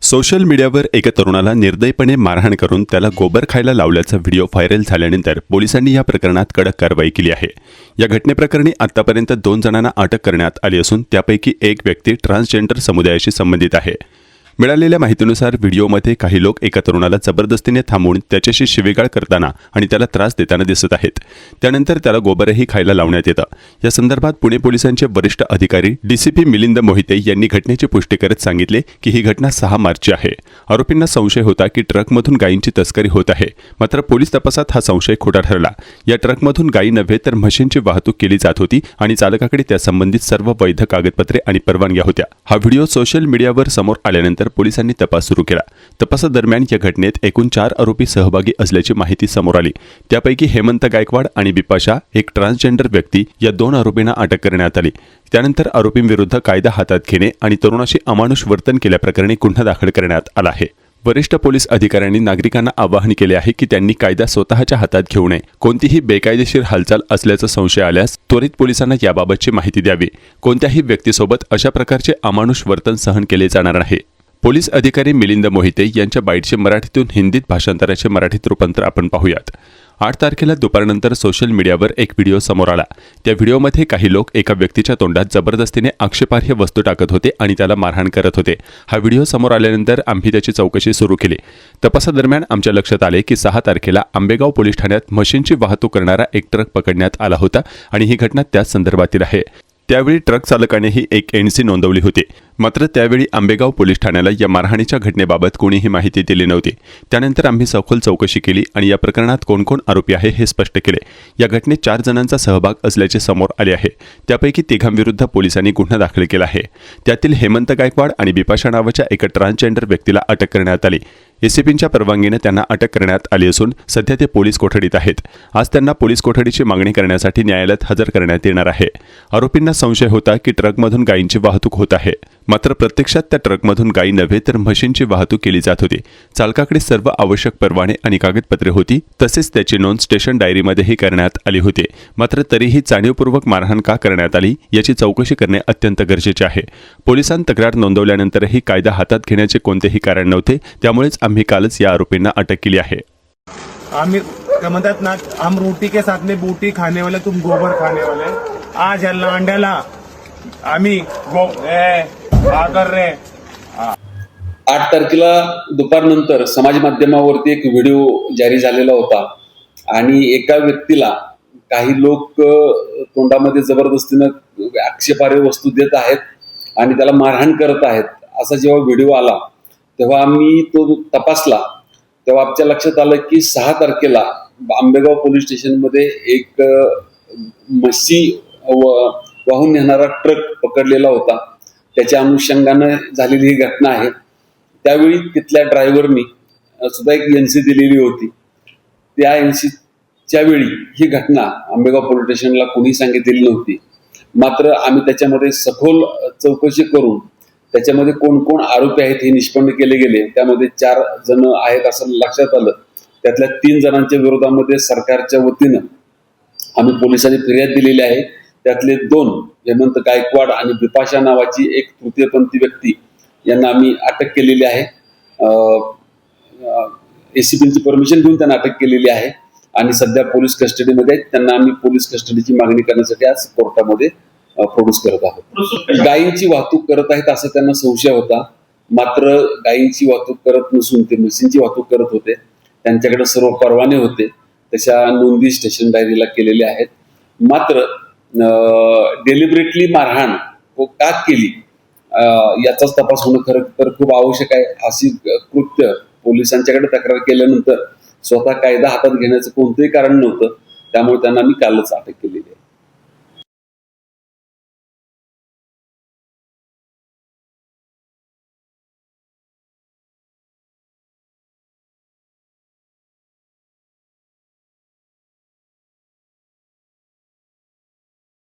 Social मीडियावर एका तरुणाला निर्दयीपणे मारहाण करून त्याला गोबर खायला लावल्याचा व्हिडिओ व्हायरल झाल्यानंतर पोलिसांनी या प्रकरणात कडक कारवाई केली आहे। या घटनेप्रकरणी आतापर्यंत 2 जणांना अटक करण्यात आली असून त्यापैकी एक व्यक्ती ट्रान्सजेंडर समुदायाशी संबंधित आहे। मिळालेल्या माहितीनुसार व्हिडिओमध्ये काही लोक एका तरुणाला जबरदस्तीने थांबवून त्याच्याशी शिवीगाळ करताना आणि त्याला त्रास देताना दिसत आहेत। त्यानंतर त्याला गोबरही खायला लावण्यात येतं। या संदर्भात पुणे पोलिसांचे वरिष्ठ अधिकारी डीसीपी मिलिंद मोहिते यांनी घटनेची पुष्टी करत सांगितले की ही घटना 6 मार्चची आहे। आरोपींना संशय होता की ट्रकमधून गायींची तस्करी होत आहे, मात्र पोलीस तपासात हा संशय खोटा ठरला। या ट्रकमधून गायी नव्हे तर म्हशींची वाहतूक केली जात होती आणि चालकाकडे त्यासंबंधित सर्व वैध कागदपत्रे आणि परवानग्या होत्या। हा व्हिडिओ सोशल मीडियावर समोर आल्यानंतर पोलिसांनी तपास सुरू केला। तपासादरम्यान या घटनेत एकूण 4 आरोपी सहभागी असल्याची माहिती समोर आली। त्यापैकी हेमंत गायकवाड आणि बिपाशा, एक ट्रान्सजेंडर व्यक्ती, या 2 आरोपींना अटक करण्यात आली। त्यानंतर आरोपींविरुद्ध कायदा हातात घेणे आणि तरुणाशी अमानुष वर्तन केल्याप्रकरणी गुन्हा दाखल करण्यात आला आहे। वरिष्ठ पोलीस अधिकाऱ्यांनी नागरिकांना आवाहन केले आहे की त्यांनी कायदा स्वतःच्या हातात घेऊ नये। कोणतीही बेकायदेशीर हालचाल असल्याचा संशय आल्यास त्वरित पोलिसांना याबाबतची माहिती द्यावी। कोणत्याही व्यक्तीसोबत अशा प्रकारचे अमानुष वर्तन सहन केले जाणार नाही। पोलीस अधिकारी मिलिंद मोहिते यांच्या बाईटचे मराठीतून हिंदीत भाषांतराचे मराठीत रूपांतर आपण पाहूयात। 8 तारखेला दुपारनंतर सोशल मीडियावर एक व्हिडिओ समोर आला। त्या व्हिडिओमध्ये काही लोक एका व्यक्तीच्या तोंडात जबरदस्तीने आक्षेपार्ह वस्तू टाकत होते आणि त्याला मारहाण करत होते। हा व्हिडिओ समोर आल्यानंतर आम्ही त्याची चौकशी सुरू केली। तपासादरम्यान आमच्या लक्षात आले की 6 तारखेला आंबेगाव पोलीस ठाण्यात म्हशींची वाहतूक करणारा एक ट्रक पकडण्यात आला होता आणि ही घटना त्याच संदर्भातील आहे। त्यावेळी ट्रक चालकानेही एक एनसी नोंदवली होती, मात्र त्यावेळी आंबेगाव पोलीस ठाण्याला या मारहाणीच्या घटनेबाबत कोणीही माहिती दिली नव्हती। त्यानंतर आम्ही सखोल चौकशी केली आणि या प्रकरणात कोण आरोपी आहे हे स्पष्ट केले। या घटनेत 4 जणांचा सहभाग असल्याचे समोर आले आहे। त्यापैकी 3 विरुद्ध पोलिसांनी गुन्हा दाखल केला आहे। त्यातील हेमंत गायकवाड आणि बिपाशा नावाच्या एका ट्रान्सजेंडर व्यक्तीला अटक करण्यात आली। एसीपींच्या परवानगीने त्यांना अटक करण्यात आली असून सध्या ते पोलीस कोठडीत आहेत। आज त्यांना पोलीस कोठडीची मागणी करण्यासाठी न्यायालयात हजर करण्यात येणार आहे। आरोपींना संशय होता की ट्रकमधून गायींची वाहतूक होत आहे, मात्र प्रत्यक्षात त्या ट्रकमधून गायी नव्हे तर म्हशींची वाहतूक केली जात होती। चालकाकडे सर्व आवश्यक परवाने आणि कागदपत्रे होती, तसेच त्याची नोंद स्टेशन डायरीमध्येही करण्यात आली होती। मात्र तरीही जाणीवपूर्वक मारहाण का करण्यात आली याची चौकशी करणे अत्यंत गरजेचे आहे। पोलिसांनी तक्रार नोंदवल्यानंतरही कायदा हातात घेण्याचे कोणतेही कारण नव्हते, त्यामुळेच आम्ही कालच या आरोपींना अटक केली आहे। आमिर म्हणतात ना, हम रोटी के साथ में बूटी खाने वाले, तुम गोबर खाने वाले। आज या लांड्याला आम्ही आदर रे। 8 तारखेला दुपारनंतर समाज माध्यमावरती एक व्हिडिओ जारी झालेला होता आणि एका व्यक्तीला काही लोक तोंडामध्ये जबरदस्तीनं आक्षेपार्ह वस्तू देत आहेत आणि त्याला मारहाण करत आहेत। असा जेव्हा व्हिडिओ आला तेव्हा आम्ही तो तपासला, तेव्हा आमच्या लक्षात आलं की 6 तारखेला आंबेगाव पोलीस स्टेशनमध्ये एक म्हशी वाहून नेणारा ट्रक पकडलेला होता। त्याच्या अनुषंगाने झालेली ही घटना आहे। त्यावेळी तिथल्या ड्रायव्हरनी सुद्धा एक एनसी दिलेली होती। त्या एनसीच्या वेळी ही घटना आंबेगाव पोलीस स्टेशनला कोणी सांगितलेली नव्हती, मात्र आम्ही त्याच्यामध्ये सखोल चौकशी करून त्याच्यामध्ये कोण आरोपी आहेत हे निष्पन्न केले गेले। त्यामध्ये 4 जण आहेत असं लक्षात आलं। त्यातल्या 3 जणांच्या विरोधामध्ये सरकारच्या वतीनं आम्ही पोलिसांनी फिर्याद दिलेली आहे। त्यातले 2 हेमंत गायकवाड आणि बिपाशा नावाची एक तृतीयपंथी व्यक्ती यांना आम्ही अटक केलेली आहे। एसीपींची परमिशन घेऊन त्यांना अटक केलेली आहे आणि सध्या पोलीस कस्टडीमध्ये आहेत। त्यांना आम्ही पोलीस कस्टडीची मागणी करण्यासाठी आज कोर्टामध्ये प्रोड्यूस करत आहोत। गायींची वाहतूक करत आहेत असं त्यांना संशय होता, मात्र गायींची वाहतूक करत नसून ते म्हशींची वाहतूक करत होते। त्यांच्याकडे सर्व परवाने होते, तशा नोंदी स्टेशन डायरीला केलेल्या आहेत। मात्र डेलिबरेटली मारहाण का केली याचाच तपास होणं खरं तर खूप आवश्यक आहे। अशी कृत्य पोलिसांच्याकडे तक्रार केल्यानंतर स्वतः कायदा हातात घेण्याचं कोणतंही कारण नव्हतं, त्यामुळे त्यांना मी कालच अटक केलेली आहे।